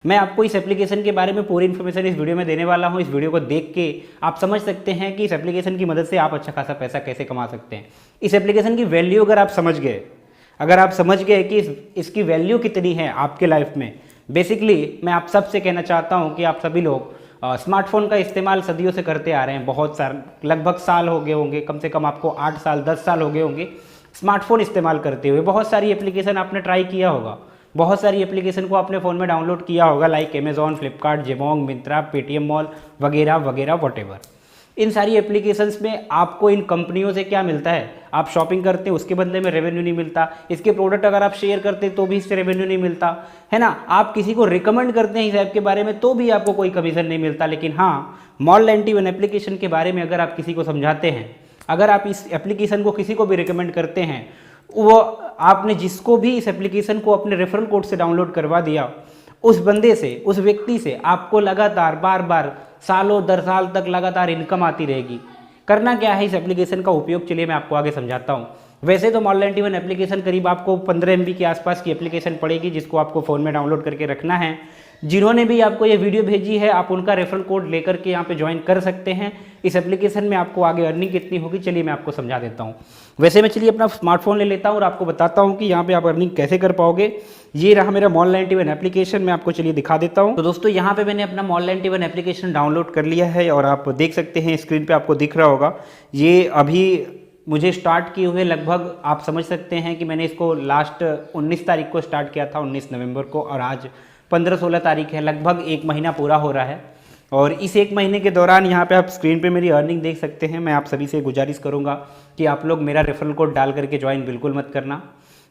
मैं आपको इस एप्लीकेशन के बारे में पूरी इन्फॉर्मेशन इस वीडियो में देने वाला हूं। इस वीडियो को देख के आप समझ सकते हैं कि इस एप्लीकेशन की मदद से आप अच्छा खासा पैसा कैसे कमा सकते हैं। इस एप्लीकेशन की वैल्यू अगर आप समझ गए कि इसकी वैल्यू कितनी है आपके लाइफ में, बेसिकली मैं आप सबसे कहना चाहता हूं कि आप सभी लोग स्मार्टफोन का इस्तेमाल सदियों से करते आ रहे हैं। बहुत सारे लगभग साल हो गए होंगे, कम से कम आपको 8 साल 10 साल हो गए होंगे स्मार्टफोन इस्तेमाल करते हुए। बहुत सारी एप्लीकेशन आपने ट्राई किया होगा, बहुत सारी एप्लीकेशन को आपने फ़ोन में डाउनलोड किया होगा, like Amazon, Flipkart, Jabong, Myntra, Paytm mall वगैरह वगैरह वॉटेवर। इन सारी एप्लीकेशंस में आपको इन कंपनियों से क्या मिलता है? आप शॉपिंग करते हैं, उसके बदले में रेवेन्यू नहीं मिलता। इसके प्रोडक्ट अगर आप शेयर करते हैं तो भी इससे रेवेन्यू नहीं मिलता, है ना। आप किसी को रिकमेंड करते हैं इस ऐप के बारे में तो भी आपको कोई कमीशन नहीं मिलता। लेकिन हाँ, मॉल91 एप्लीकेशन के बारे में अगर आप किसी को समझाते हैं, अगर आप इस एप्लीकेशन को किसी को भी रिकमेंड करते हैं, वो आपने जिसको भी इस एप्लीकेशन को अपने रेफरल कोड से डाउनलोड करवा दिया, उस बंदे से, उस व्यक्ति से आपको लगातार बार बार सालों दर साल तक लगातार इनकम आती रहेगी। करना क्या है इस एप्लीकेशन का उपयोग, चलिए मैं आपको आगे समझाता हूँ। वैसे तो मॉल91 एप्लीकेशन करीब आपको 15 MB के आसपास की एप्लीकेशन पड़ेगी, जिसको आपको फ़ोन में डाउनलोड करके रखना है। जिन्होंने भी आपको ये वीडियो भेजी है, आप उनका रेफरल कोड लेकर के यहाँ पे ज्वाइन कर सकते हैं। इस एप्लीकेशन में आपको आगे अर्निंग कितनी होगी, चलिए मैं आपको समझा देता हूँ। वैसे मैं चलिए अपना स्मार्टफोन ले लेता हूँ और आपको बताता हूँ कि यहाँ पे आप अर्निंग कैसे कर पाओगे। ये रहा मेरा मॉल91 एप्लीकेशन, मैं आपको चलिए दिखा देता हूँ। तो दोस्तों यहाँ पे मैंने अपना मॉल91 एप्लीकेशन डाउनलोड कर लिया है और आप देख सकते हैं स्क्रीन पे आपको दिख रहा होगा। ये अभी मुझे स्टार्ट किए हुए लगभग आप समझ सकते हैं कि मैंने इसको लास्ट 19 तारीख को स्टार्ट किया था, 19 नवंबर को, और आज 15-16 तारीख है। लगभग 1 महीना पूरा हो रहा है। और इस 1 महीने के दौरान यहाँ पे आप स्क्रीन पे मेरी अर्निंग देख सकते हैं। मैं आप सभी से गुजारिश करूँगा कि आप लोग मेरा रेफरल कोड डाल करके ज्वाइन बिल्कुल मत करना।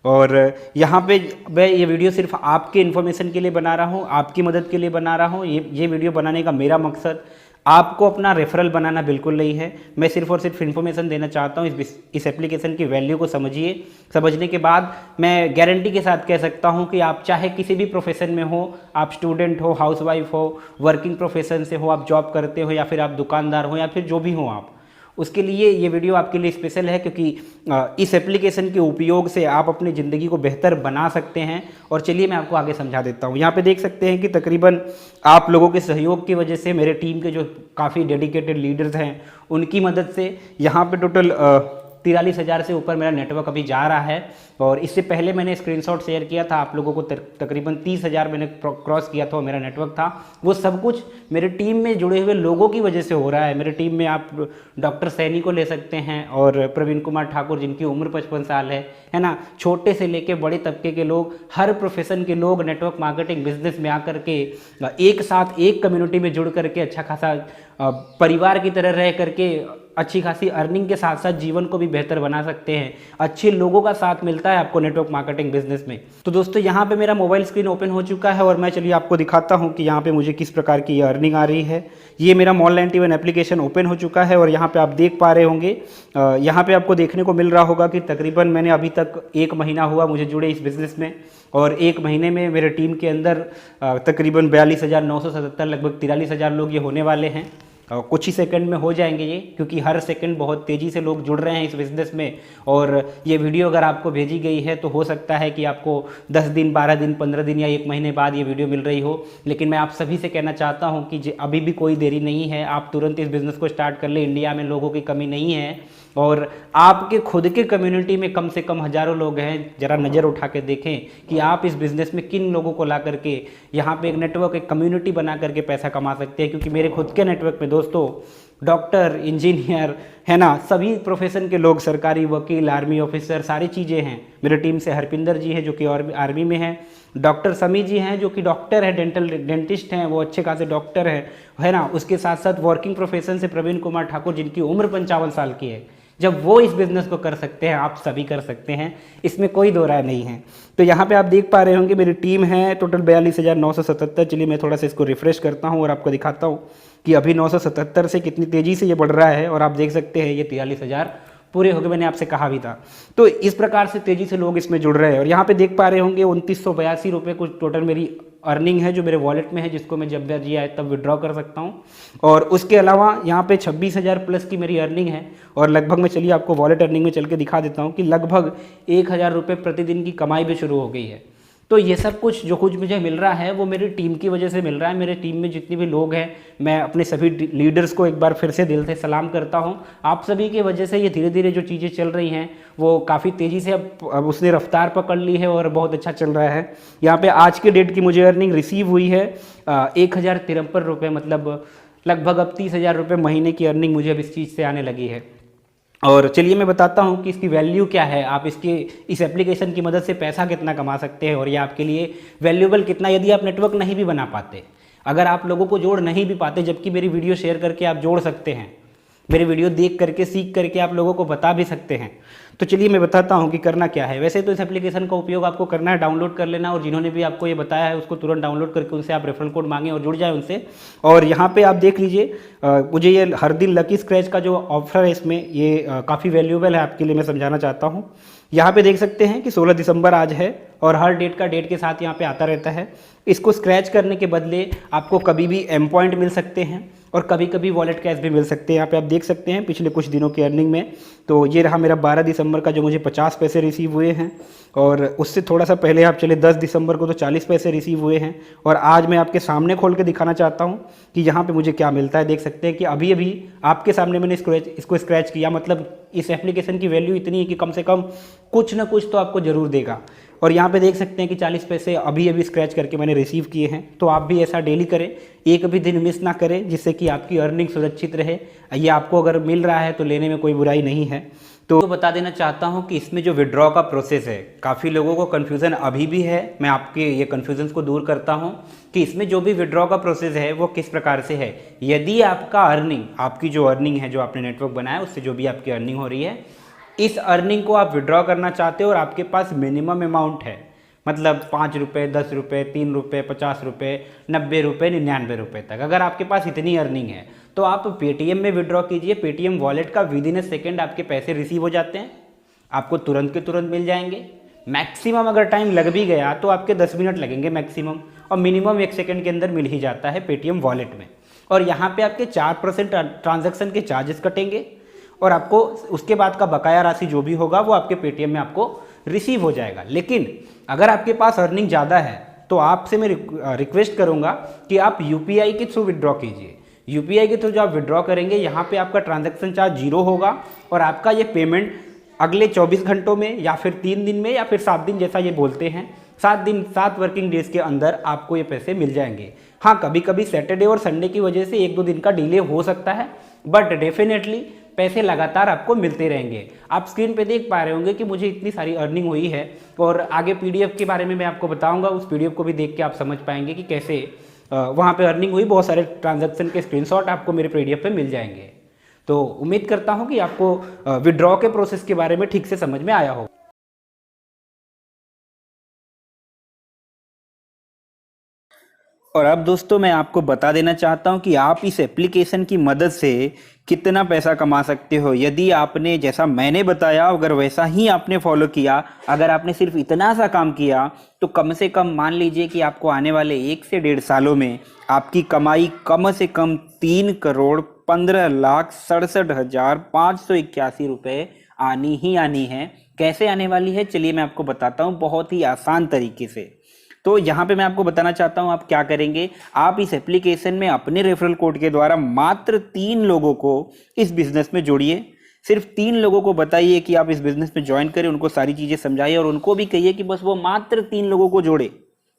और यहाँ पे मैं ये वीडियो सिर्फ आपके इन्फॉर्मेशन के लिए बना रहा हूँ, आपकी मदद के लिए बना रहा हूँ। ये वीडियो बनाने का मेरा मकसद आपको अपना रेफरल बनाना बिल्कुल नहीं है। मैं सिर्फ और सिर्फ इन्फॉर्मेशन देना चाहता हूँ। इस एप्लीकेशन की वैल्यू को समझिए। समझने के बाद मैं गारंटी के साथ कह सकता हूँ कि आप चाहे किसी भी प्रोफेशन में हो, आप स्टूडेंट हो, हाउसवाइफ हो, वर्किंग प्रोफेशन से हो, आप जॉब करते हो, या फिर आप दुकानदार हो, या फिर जो भी हो आप, उसके लिए ये वीडियो आपके लिए स्पेशल है। क्योंकि इस एप्लीकेशन के उपयोग से आप अपनी ज़िंदगी को बेहतर बना सकते हैं। और चलिए मैं आपको आगे समझा देता हूँ। यहाँ पे देख सकते हैं कि तकरीबन आप लोगों के सहयोग की वजह से, मेरे टीम के जो काफ़ी डेडिकेटेड लीडर्स हैं, उनकी मदद से यहाँ पे टोटल 43,000 से ऊपर मेरा नेटवर्क अभी जा रहा है। और इससे पहले मैंने स्क्रीनशॉट शेयर किया था आप लोगों को, तकरीबन 30,000 मैंने क्रॉस किया था, मेरा नेटवर्क था। वो सब कुछ मेरे टीम में जुड़े हुए लोगों की वजह से हो रहा है। मेरे टीम में आप डॉक्टर सैनी को ले सकते हैं, और प्रवीण कुमार ठाकुर, जिनकी उम्र 55 साल है ना। छोटे से लेके बड़े तबके के लोग, हर प्रोफेशन के लोग नेटवर्क मार्केटिंग बिजनेस में आकर के एक साथ एक कम्युनिटी में जुड़ करके अच्छा खासा परिवार की तरह रह करके अच्छी खासी अर्निंग के साथ साथ जीवन को भी बेहतर बना सकते हैं। अच्छे लोगों का साथ मिलता है आपको नेटवर्क मार्केटिंग बिजनेस में। तो दोस्तों यहाँ पे मेरा मोबाइल स्क्रीन ओपन हो चुका है और मैं चलिए आपको दिखाता हूँ कि यहाँ पे मुझे किस प्रकार की अर्निंग आ रही है। ये मेरा मॉल91 एप्लीकेशन ओपन हो चुका है और यहाँ पे आप देख पा रहे होंगे, यहाँ पे आपको देखने को मिल रहा होगा कि तकरीबन मैंने अभी तक 1 महीना हुआ मुझे जुड़े इस बिज़नेस में, और 1 महीने में मेरे टीम के अंदर तकरीबन 42,977 लगभग 43,000 लोग ये होने वाले हैं। कुछ ही सेकंड में हो जाएंगे ये, क्योंकि हर सेकंड बहुत तेज़ी से लोग जुड़ रहे हैं इस बिज़नेस में। और ये वीडियो अगर आपको भेजी गई है तो हो सकता है कि आपको 10 दिन, 12 दिन, 15 दिन या 1 महीने बाद ये वीडियो मिल रही हो। लेकिन मैं आप सभी से कहना चाहता हूँ कि अभी भी कोई देरी नहीं है, आप तुरंत इस बिज़नेस को स्टार्ट कर ले। इंडिया में लोगों की कमी नहीं है, और आपके खुद के कम्युनिटी में कम से कम हज़ारों लोग हैं। ज़रा नज़र उठा के देखें कि आप इस बिज़नेस में किन लोगों को ला करके यहाँ पे एक नेटवर्क, एक कम्युनिटी बना करके पैसा कमा सकते हैं। क्योंकि मेरे खुद के नेटवर्क में दोस्तों डॉक्टर, इंजीनियर, है ना, सभी प्रोफेशन के लोग, सरकारी वकील, आर्मी ऑफिसर, सारी चीज़ें हैं। मेरे टीम से हरपिंदर जी है जो कि आर्मी में है, डॉक्टर समी जी हैं जो कि डॉक्टर है, डेंटिस्ट हैं, वो अच्छे खासे डॉक्टर है ना। उसके साथ साथ वर्किंग प्रोफेशन से प्रवीण कुमार ठाकुर, जिनकी उम्र 55 साल की है। जब वो इस बिज़नेस को कर सकते हैं, आप सभी कर सकते हैं, इसमें कोई दो राय नहीं है। तो यहाँ पे आप देख पा रहे होंगे मेरी टीम है टोटल 42,977। चलिए मैं थोड़ा सा इसको रिफ्रेश करता हूँ और आपको दिखाता हूँ कि अभी 977 से कितनी तेज़ी से ये बढ़ रहा है। और आप देख सकते हैं ये 43,000 पूरे हो गए, मैंने आपसे कहा भी था। तो इस प्रकार से तेज़ी से लोग इसमें जुड़ रहे हैं। और यहाँ पे देख पा रहे होंगे 2982 रुपये कुछ टोटल मेरी अर्निंग है जो मेरे वॉलेट में है, जिसको मैं जब भी आए तब विड्रॉ कर सकता हूँ। और उसके अलावा यहाँ पे 26,000 प्लस की मेरी अर्निंग है। और लगभग मैं चलिए आपको वॉलेट अर्निंग में चल के दिखा देता हूँ कि लगभग 1,000 रुपये प्रतिदिन की कमाई भी शुरू हो गई है। तो ये सब कुछ जो कुछ मुझे मिल रहा है वो मेरी टीम की वजह से मिल रहा है। मेरे टीम में जितने भी लोग हैं, मैं अपने सभी लीडर्स को एक बार फिर से दिल से सलाम करता हूँ। आप सभी की वजह से ये धीरे धीरे जो चीज़ें चल रही हैं वो काफ़ी तेज़ी से अब उसने रफ्तार पकड़ ली है और बहुत अच्छा चल रहा है। यहाँ पे आज के डेट की मुझे अर्निंग रिसीव हुई है 1053 रुपये, मतलब लगभग अब 30,000 रुपये महीने की अर्निंग मुझे अब इस चीज़ से आने लगी है। और चलिए मैं बताता हूँ कि इसकी वैल्यू क्या है, आप इस एप्लीकेशन की मदद से पैसा कितना कमा सकते हैं और ये आपके लिए वैल्यूएबल कितना, यदि आप नेटवर्क नहीं भी बना पाते, अगर आप लोगों को जोड़ नहीं भी पाते, जबकि मेरी वीडियो शेयर करके आप जोड़ सकते हैं, मेरी वीडियो देख करके सीख करके आप लोगों को बता भी सकते हैं। तो चलिए मैं बताता हूँ कि करना क्या है। वैसे तो इस एप्लीकेशन का उपयोग आपको करना है, डाउनलोड कर लेना, और जिन्होंने भी आपको ये बताया है उसको तुरंत डाउनलोड करके उनसे आप रेफरल कोड मांगें और जुड़ जाए उनसे। और यहाँ पे आप देख लीजिए, मुझे ये हर दिन लकी स्क्रैच का जो ऑफर है इसमें ये काफ़ी वैल्यूएबल है आपके लिए, मैं समझाना चाहता हूँ। यहाँ पे देख सकते हैं कि 16 दिसंबर आज है और हर डेट के साथ यहाँ पे आता रहता है। इसको स्क्रैच करने के बदले आपको कभी भी एम पॉइंट मिल सकते हैं और कभी कभी वॉलेट कैश भी मिल सकते हैं। यहाँ पे आप देख सकते हैं पिछले कुछ दिनों की अर्निंग में, तो ये रहा मेरा 12 दिसंबर का जो मुझे 50 पैसे रिसीव हुए हैं, और उससे थोड़ा सा पहले आप चले 10 दिसंबर को तो 40 पैसे रिसीव हुए हैं। और आज मैं आपके सामने खोल के दिखाना चाहता हूँ कि यहाँ पे मुझे क्या मिलता है। देख सकते हैं कि अभी अभी आपके सामने मैंने इसको स्क्रैच किया, मतलब इस एप्लीकेशन की वैल्यू इतनी है कि कम से कम कुछ ना कुछ तो आपको ज़रूर देगा। और यहाँ पे देख सकते हैं कि 40 पैसे अभी अभी स्क्रैच करके मैंने रिसीव किए हैं। तो आप भी ऐसा डेली करें, एक भी दिन मिस ना करें, जिससे कि आपकी अर्निंग सुरक्षित रहे। ये आपको अगर मिल रहा है तो लेने में कोई बुराई नहीं है। तो बता देना चाहता हूँ कि इसमें जो विड्रॉ का प्रोसेस है, काफ़ी लोगों को कन्फ्यूज़न अभी भी है। मैं आपके ये कन्फ्यूज़न को दूर करता हूँ कि इसमें जो भी विड्रॉ का प्रोसेस है वो किस प्रकार से है। यदि आपका अर्निंग, आपकी जो अर्निंग है, जो आपने नेटवर्क बनाया उससे जो भी आपकी अर्निंग हो रही है, इस अर्निंग को आप विड्रॉ करना चाहते हो और आपके पास मिनिमम अमाउंट है, मतलब 5 रुपये, 10 रुपये, 3 रुपये, 50 रुपये, 90 रुपये, 99 रुपये तक अगर आपके पास इतनी अर्निंग है तो आप पेटीएम में विड्रॉ कीजिए। पेटीएम वॉलेट का विद इन ए सेकेंड आपके पैसे रिसीव हो जाते हैं, आपको तुरंत के तुरंत मिल जाएंगे। मैक्सिमम अगर टाइम लग भी गया तो आपके 10 मिनट लगेंगे मैक्सिमम, और मिनिमम 1 सेकेंड के अंदर मिल ही जाता है पेटीएम वॉलेट में। और यहाँ पे आपके 4% ट्रांजैक्शन के चार्जेस कटेंगे और आपको उसके बाद का बकाया राशि जो भी होगा वो आपके पेटीएम में आपको रिसीव हो जाएगा। लेकिन अगर आपके पास अर्निंग ज़्यादा है तो आपसे मैं रिक्वेस्ट करूँगा कि आप यूपीआई के थ्रू विड्रॉ कीजिए। यूपीआई के थ्रू जो आप विड्रॉ करेंगे, यहाँ पे आपका ट्रांजैक्शन चार्ज 0 होगा और आपका ये पेमेंट अगले 24 घंटों में या फिर 3 दिन में या फिर 7 दिन, जैसा ये बोलते हैं, 7 वर्किंग डेज के अंदर आपको ये पैसे मिल जाएंगे। हाँ, कभी कभी सैटरडे और संडे की वजह से 1-2 दिन का डिले हो सकता है, बट डेफिनेटली पैसे लगातार आपको मिलते रहेंगे। आप स्क्रीन पे देख पा रहे होंगे कि मुझे इतनी सारी अर्निंग हुई है, और आगे पीडीएफ के बारे में मैं आपको बताऊंगा। उस पीडीएफ को भी देख के आप समझ पाएंगे कि कैसे वहाँ पे अर्निंग हुई। बहुत सारे ट्रांजैक्शन के स्क्रीनशॉट आपको मेरे पीडीएफ पे मिल जाएंगे। तो उम्मीद करता हूँ कि आपको विड्रॉ के प्रोसेस के बारे में ठीक से समझ में आया होगा। और अब दोस्तों मैं आपको बता देना चाहता हूं कि आप इस एप्लीकेशन की मदद से कितना पैसा कमा सकते हो। यदि आपने, जैसा मैंने बताया, अगर वैसा ही आपने फॉलो किया, अगर आपने सिर्फ इतना सा काम किया, तो कम से कम मान लीजिए कि आपको आने वाले 1 से 1.5 सालों में आपकी कमाई कम से कम 3,15,67,581 रुपये आनी ही आनी है। कैसे आने वाली है, चलिए मैं आपको बताता हूँ बहुत ही आसान तरीके से। तो यहाँ पे मैं आपको बताना चाहता हूँ आप क्या करेंगे। आप इस एप्लीकेशन में अपने रेफरल कोड के द्वारा मात्र 3 लोगों को इस बिजनेस में जोड़िए। सिर्फ 3 लोगों को बताइए कि आप इस बिजनेस में ज्वाइन करें, उनको सारी चीज़ें समझाइए और उनको भी कहिए कि बस वो मात्र 3 लोगों को जोड़े,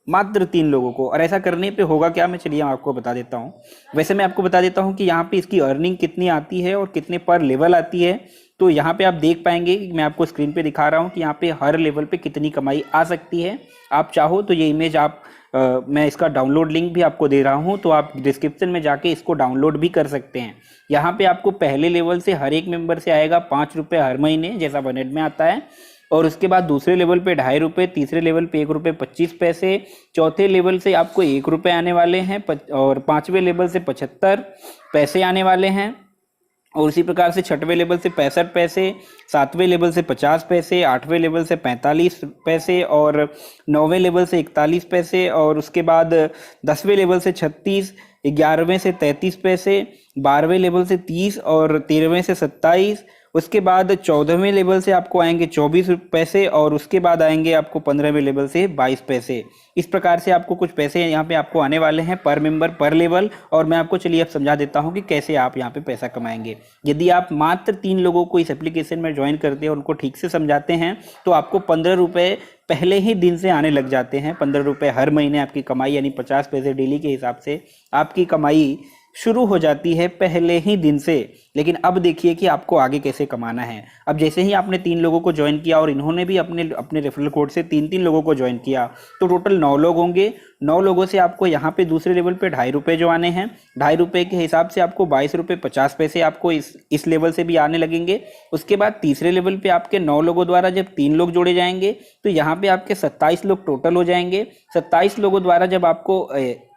मात्र 3 लोगों को। और ऐसा करने पे होगा क्या, मैं चलिए आपको बता देता हूँ। वैसे मैं आपको बता देता हूँ कि यहाँ पे इसकी अर्निंग कितनी आती है और कितने पर लेवल आती है। तो यहाँ पे आप देख पाएंगे कि मैं आपको स्क्रीन पे दिखा रहा हूँ कि यहाँ पे हर लेवल पे कितनी कमाई आ सकती है। आप चाहो तो ये इमेज मैं इसका डाउनलोड लिंक भी आपको दे रहा हूँ, तो आप डिस्क्रिप्शन में जाके इसको डाउनलोड भी कर सकते हैं। यहाँ पे आपको पहले लेवल से हर एक मेंबर से आएगा 5 रुपये हर महीने, जैसा बनेट में आता है। और उसके बाद दूसरे लेवल पे 2.5 रुपये, तीसरे लेवल पे 1 रुपये 25 पैसे, चौथे लेवल से आपको 1 रुपये आने वाले हैं, और 5वें लेवल से 75 पैसे आने वाले हैं, और उसी प्रकार से 6वें लेवल से 65 पैसे, 7वें लेवल से 50 पैसे, 8वें लेवल से 45 पैसे, और 9वें लेवल से 41 पैसे, और उसके बाद 10वें लेवल से 36, 11वें से 33 पैसे, 12वें लेवल से 30, और 13वें से 27, उसके बाद 14वें लेवल से आपको आएंगे 24 पैसे और उसके बाद आएंगे आपको 15वें लेवल से 22 पैसे। इस प्रकार से आपको कुछ पैसे यहाँ पे आपको आने वाले हैं पर मेंबर पर लेवल। और मैं आपको चलिए अब समझा देता हूँ कि कैसे आप यहाँ पे पैसा कमाएंगे। यदि आप मात्र 3 लोगों को इस एप्लीकेशन में ज्वाइन करते हैं और उनको ठीक से समझाते हैं तो आपको 15 रुपये पहले ही दिन से आने लग जाते हैं। 15 रुपये हर महीने आपकी कमाई यानी 50 पैसे डेली के हिसाब से आपकी कमाई शुरू हो जाती है पहले ही दिन से। लेकिन अब देखिए कि आपको आगे कैसे कमाना है। अब जैसे ही आपने 3 लोगों को ज्वाइन किया और इन्होंने भी अपने रेफरल कोड से 3 लोगों को ज्वाइन किया तो टोटल 9 लोग होंगे। 9 लोगों से आपको यहाँ पे दूसरे लेवल पे 2.5 रुपये जो आने हैं, 2.5 रुपये के हिसाब से आपको 22 रुपये 50 पैसे आपको इस लेवल से भी आने लगेंगे। उसके बाद तीसरे लेवल पे आपके 9 लोगों द्वारा जब 3 लोग जोड़े जाएंगे तो यहाँ पे आपके 27 लोग टोटल हो जाएंगे। 27 लोगों द्वारा जब आपको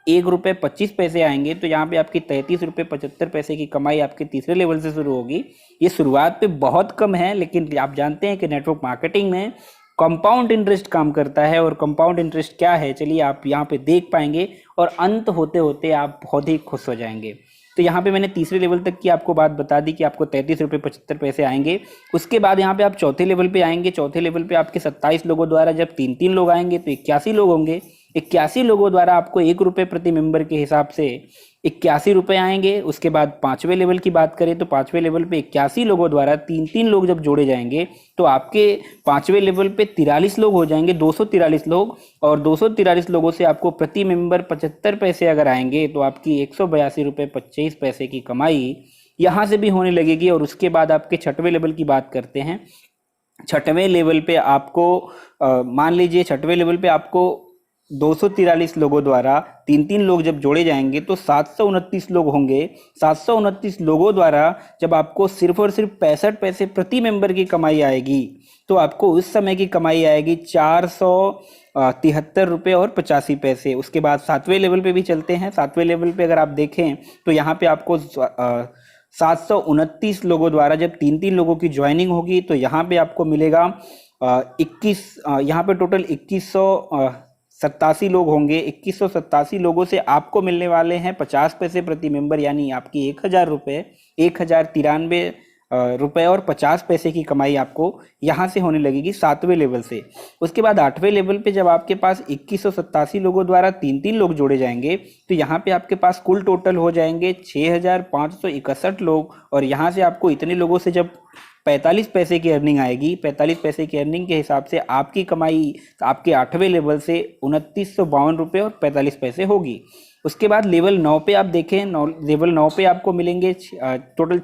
1 रुपये 25 पैसे आएंगे तो यहाँ पे आपकी 33 रुपये 75 पैसे की कमाई आपके तीसरे लेवल से शुरू होगी। ये शुरुआत पे बहुत कम है, लेकिन आप जानते हैं कि नेटवर्क मार्केटिंग में कंपाउंड इंटरेस्ट काम करता है। और कंपाउंड इंटरेस्ट क्या है चलिए आप यहाँ पे देख पाएंगे और अंत होते होते आप बहुत ही खुश हो जाएंगे। तो यहाँ पे मैंने तीसरे लेवल तक की आपको बात बता दी कि आपको 33 रुपये 75 पैसे आएंगे। उसके बाद यहाँ पे आप चौथे लेवल पे आएंगे। चौथे लेवल पे आपके 27 लोगों द्वारा जब 3 लोग आएंगे तो 81 लोग होंगे। 81 लोगों द्वारा आपको 1 रुपये प्रति मेंबर के हिसाब से 81 रुपये आएंगे। उसके बाद 5वें लेवल की बात करें तो 5वें लेवल पे 81 लोगों द्वारा 3 लोग जब जोड़े जाएंगे तो आपके 5वें लेवल पे 43 लोग हो जाएंगे, 243 लोग। और 243 लोगों से आपको प्रति मेंबर 75 पैसे अगर आएंगे तो आपकी 182 रुपये 25 पैसे की कमाई यहाँ से भी होने लगेगी। और उसके बाद आपके 6वें लेवल की बात करते हैं। 6वें लेवल पे आपको मान लीजिए 6वें लेवल पे आपको 243 लोगों द्वारा 3 लोग जब जोड़े जाएंगे तो 729 लोग होंगे। 729 लोगों द्वारा जब आपको सिर्फ और सिर्फ 65 पैसे प्रति मेंबर की कमाई आएगी तो आपको उस समय की कमाई आएगी 473 रुपये और 85 पैसे। उसके बाद 7वें लेवल पे भी चलते हैं। 7वें लेवल पे अगर आप देखें तो यहाँ पे आपको 729 लोगों द्वारा जब 3 लोगों की ज्वाइनिंग होगी तो यहाँ पे आपको मिलेगा 21 यहाँ पे टोटल 2187 लोग होंगे। 2187 लोगों से आपको मिलने वाले हैं 50 पैसे प्रति मेंबर यानी आपकी 1000 रुपये 1093 रुपये और 50 पैसे की कमाई आपको यहाँ से होने लगेगी 7वें लेवल से। उसके बाद 8वें लेवल पे जब आपके पास 2187 लोगों द्वारा 3 लोग जोड़े जाएंगे तो यहाँ पे आपके पास कुल टोटल हो जाएंगे 6561 लोग। और यहाँ से आपको इतने लोगों से जब 45 पैसे की अर्निंग आएगी, 45 पैसे की अर्निंग के हिसाब से आपकी कमाई आपके 8वें लेवल से 2952 रुपये और 45 पैसे होगी। उसके बाद लेवल 9 पे आप देखें, लेवल 9 पे आपको मिलेंगे टोटल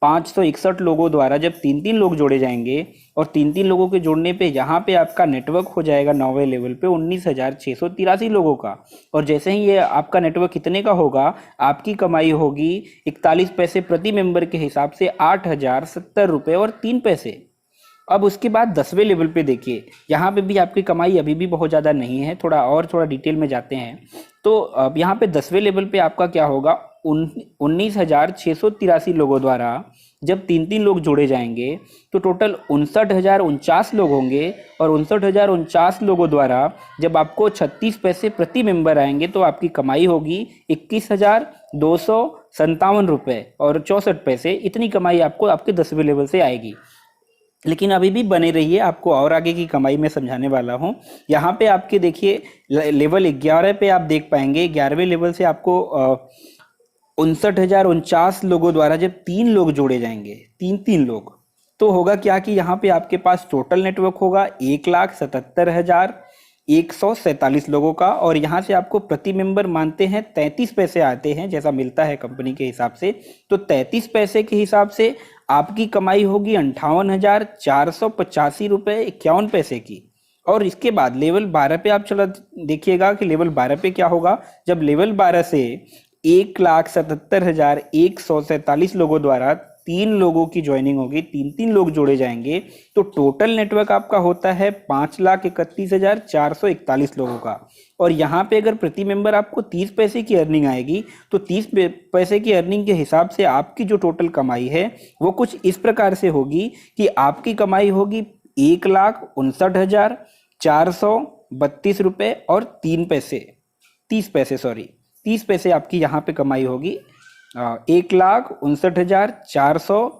6561 लोगों द्वारा जब 3 लोग जोड़े जाएंगे। और 3 लोगों के जोड़ने पे यहाँ पे आपका नेटवर्क हो जाएगा 9वें लेवल पे 19,683 लोगों का। और जैसे ही ये आपका नेटवर्क कितने का होगा, आपकी कमाई होगी 41 पैसे प्रति मेंबर के हिसाब से 8,070 रुपये और 3 पैसे। अब उसके बाद 10वें लेवल पे देखिए, यहाँ पे भी आपकी कमाई अभी भी बहुत ज़्यादा नहीं है। थोड़ा डिटेल में जाते हैं तो अब यहाँ पे 10वें लेवल पे आपका क्या होगा, 19,683 लोगों द्वारा जब 3 लोग जोड़े जाएंगे तो टोटल 59,049 लोग होंगे। और 59,049 लोगों द्वारा जब आपको 36 पैसे प्रति मेंबर आएंगे तो आपकी कमाई होगी 21,257 रुपये और 64 पैसे। इतनी कमाई आपको आपके 10वें लेवल से आएगी। लेकिन अभी भी बने रहिए, आपको और आगे की कमाई में समझाने वाला हूँ। यहाँ पे आपके देखिए लेवल 11 पे आप देख पाएंगे, 11वें लेवल से आपको 59,049 लोगों द्वारा जब 3 लोग जोड़े जाएंगे, 3 लोग, तो होगा क्या कि यहाँ पे आपके पास टोटल नेटवर्क होगा 1,77,147 लोगों का। और यहाँ से आपको प्रति मेंबर मानते हैं 33 पैसे आते हैं जैसा मिलता है कंपनी के हिसाब से। तो 33 पैसे के हिसाब से आपकी कमाई होगी 58,485 रुपये 51 पैसे की। और इसके बाद लेवल 12 पे आप चला देखिएगा कि लेवल 12 पे क्या होगा। जब लेवल 12 से 1,77,147 लोगों द्वारा 3 लोगों की ज्वाइनिंग होगी, 3 लोग जोड़े जाएंगे तो टोटल नेटवर्क आपका होता है 5,31,441 लोगों का। और यहाँ पे अगर प्रति मेंबर आपको 30 पैसे की अर्निंग आएगी तो 30 पैसे की अर्निंग के हिसाब से आपकी जो टोटल कमाई है वो कुछ इस प्रकार से होगी कि आपकी कमाई होगी 1,59,432 रुपये और 30 पैसे आपकी यहाँ पे कमाई होगी। 1,59,432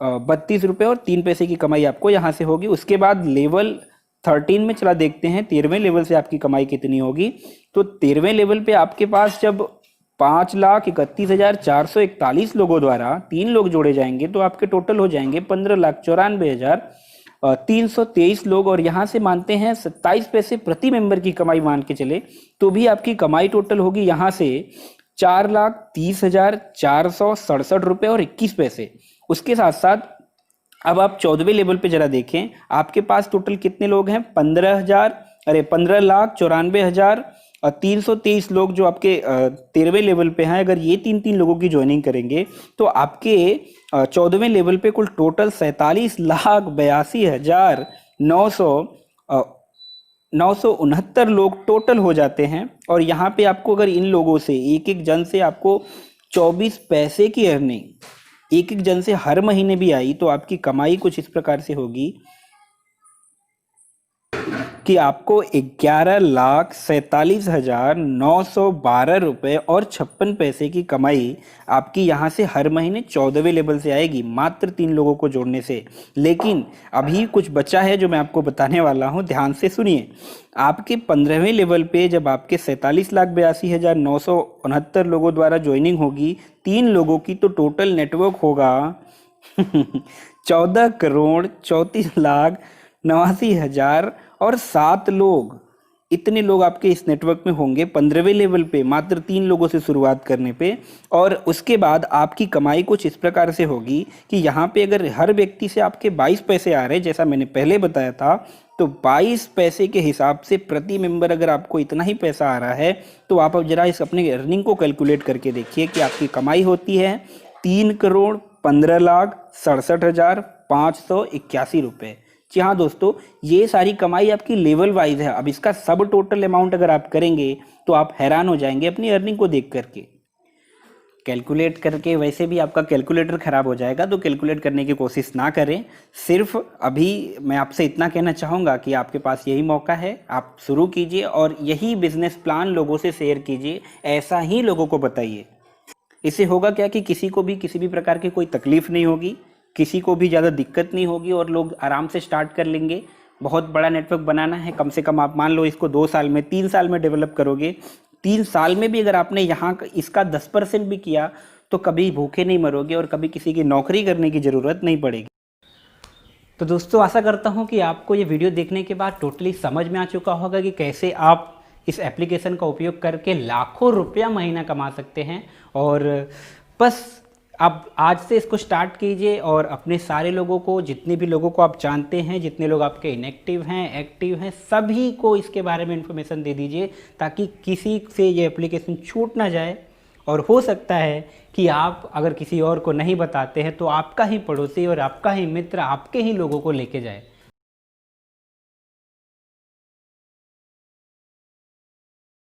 ₹32 और 3 पैसे की कमाई आपको यहाँ से होगी। उसके बाद लेवल 13 में चला देखते हैं 13वें लेवल से आपकी कमाई कितनी होगी। तो 13वें लेवल पे आपके पास जब 5,31,441 लोगों द्वारा 3 लोग जोड़े जाएंगे तो आपके टोटल हो जाएंगे 15,94,323 लोग, और यहाँ से मानते हैं 27 पैसे प्रति मेंबर की कमाई मान के चले तो भी आपकी कमाई टोटल होगी यहाँ से ₹4,30,467 और 21 पैसे। उसके साथ साथ अब आप 14वें लेवल पे जरा देखें, आपके पास टोटल कितने लोग हैं? 15,94,323 लोग जो आपके 13वें लेवल पे हैं। अगर ये 3-3 लोगों की ज्वाइनिंग करेंगे तो आपके 14वें लेवल पे कुल टोटल 47,82,969 लोग टोटल हो जाते हैं। और यहाँ पे आपको अगर इन लोगों से एक एक जन से आपको 24 पैसे की अर्निंग एक एक जन से हर महीने भी आई तो आपकी कमाई कुछ इस प्रकार से होगी कि आपको 11,47,912 रुपये और 56 पैसे की कमाई आपकी यहाँ से हर महीने 14वें लेवल से आएगी, मात्र 3 लोगों को जोड़ने से। लेकिन अभी कुछ बचा है जो मैं आपको बताने वाला हूँ, ध्यान से सुनिए। आपके 15वें लेवल पे जब आपके 47,82,969 लोगों द्वारा ज्वाइनिंग होगी 3 लोगों की, तो टोटल नेटवर्क होगा 14,34,89,007 लोग। इतने लोग आपके इस नेटवर्क में होंगे 15वें लेवल पे मात्र 3 लोगों से शुरुआत करने पे। और उसके बाद आपकी कमाई कुछ इस प्रकार से होगी कि यहाँ पे अगर हर व्यक्ति से आपके 22 पैसे आ रहे हैं, जैसा मैंने पहले बताया था, तो 22 पैसे के हिसाब से प्रति मेंबर अगर आपको इतना ही पैसा आ रहा है तो आप अब जरा इस अपने अर्निंग को कैलकुलेट करके देखिए कि आपकी कमाई होती है 3,15,67,581 रुपये। जी हाँ दोस्तों, ये सारी कमाई आपकी लेवल वाइज है। अब इसका सब टोटल अमाउंट अगर आप करेंगे तो आप हैरान हो जाएंगे अपनी अर्निंग को देख करके। कैलकुलेट करके वैसे भी आपका कैलकुलेटर ख़राब हो जाएगा, तो कैलकुलेट करने की कोशिश ना करें। सिर्फ अभी मैं आपसे इतना कहना चाहूँगा कि आपके पास यही मौका है, आप शुरू कीजिए और यही बिजनेस प्लान लोगों से शेयर कीजिए, ऐसा ही लोगों को बताइए। इससे होगा क्या कि किसी को भी किसी भी प्रकार की कोई तकलीफ नहीं होगी, किसी को भी ज़्यादा दिक्कत नहीं होगी और लोग आराम से स्टार्ट कर लेंगे। बहुत बड़ा नेटवर्क बनाना है, कम से कम आप मान लो इसको 2 साल में 3 साल में डेवलप करोगे। 3 साल में भी अगर आपने यहाँ इसका 10% भी किया तो कभी भूखे नहीं मरोगे और कभी किसी की नौकरी करने की ज़रूरत नहीं पड़ेगी। तो दोस्तों, आशा करता हूँ कि आपको ये वीडियो देखने के बाद टोटली समझ में आ चुका होगा कि कैसे आप इस एप्लीकेशन का उपयोग करके लाखों रुपया महीना कमा सकते हैं। और बस आप आज से इसको स्टार्ट कीजिए और अपने सारे लोगों को, जितने भी लोगों को आप जानते हैं, जितने लोग आपके इनएक्टिव हैं, एक्टिव हैं, सभी को इसके बारे में इन्फॉर्मेशन दे दीजिए ताकि किसी से ये एप्लीकेशन छूट ना जाए। और हो सकता है कि आप अगर किसी और को नहीं बताते हैं तो आपका ही पड़ोसी और आपका ही मित्र आपके ही लोगों को लेके जाए।